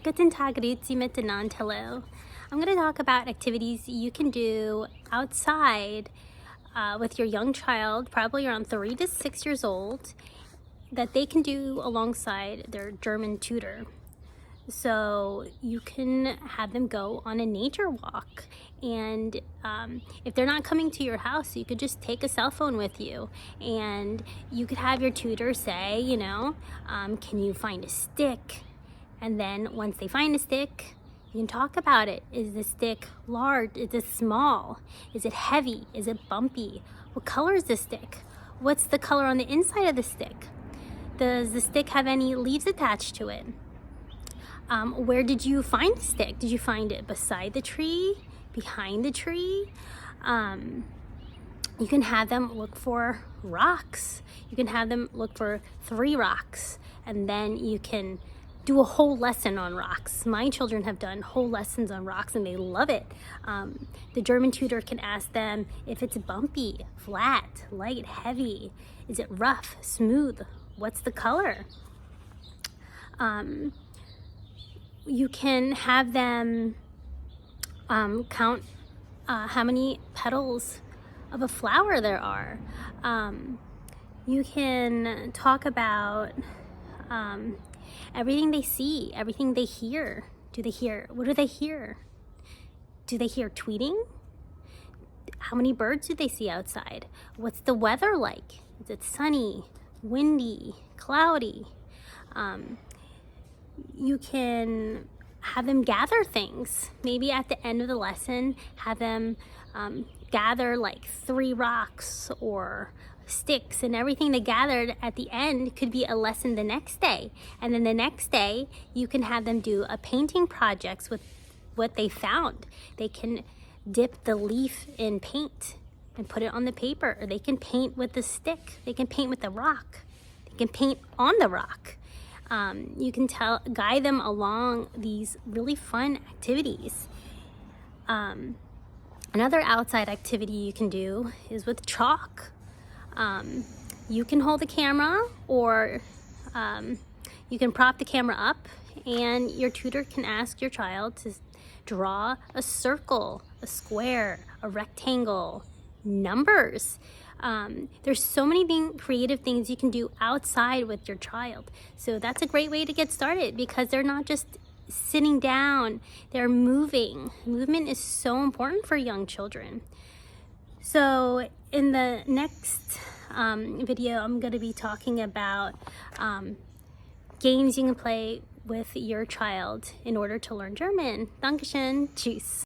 Guten Tag, grüezi miteinander, hello. I'm going to talk about activities you can do outside with your young child, probably around 3 to 6 years old, that they can do alongside their German tutor. So you can have them go on a nature walk, and if they're not coming to your house, you could just take a cell phone with you, and you could have your tutor say, can you find a stick? And then once they find a stick, you can talk about it. Is the stick large? Is it small? Is it heavy? Is it bumpy? What color is the stick? What's the color on the inside of the stick? Does the stick have any leaves attached to it? Where did you find the stick? Did you find it beside the tree? Behind the tree? You can have them look for rocks. You can have them look for 3 rocks, and then you can do a whole lesson on rocks. My children have done whole lessons on rocks and they love it. The German tutor can ask them if it's bumpy, flat, light, heavy. Is it rough, smooth? What's the color? You can have them count how many petals of a flower there are. You can talk about everything they see, everything they hear. What do they hear? Do they hear tweeting? How many birds do they see outside? What's the weather like? Is it sunny, windy, cloudy? You can have them gather things. Maybe at the end of the lesson, have them gather like 3 rocks or sticks, and everything they gathered at the end could be a lesson the next day. And then the next day, you can have them do a painting projects with what they found. They can dip the leaf in paint and put it on the paper, or they can paint with the stick. They can paint with the rock. They can paint on the rock. You can guide them along these really fun activities. Another outside activity you can do is with chalk. You can hold the camera, or you can prop the camera up, and your tutor can ask your child to draw a circle, a square, a rectangle, numbers. There's so many creative things you can do outside with your child. So that's a great way to get started, because they're not just sitting down, they're moving. Movement is so important for young children. So in the next video, I'm going to be talking about games you can play with your child in order to learn German. Dankeschön. Tschüss.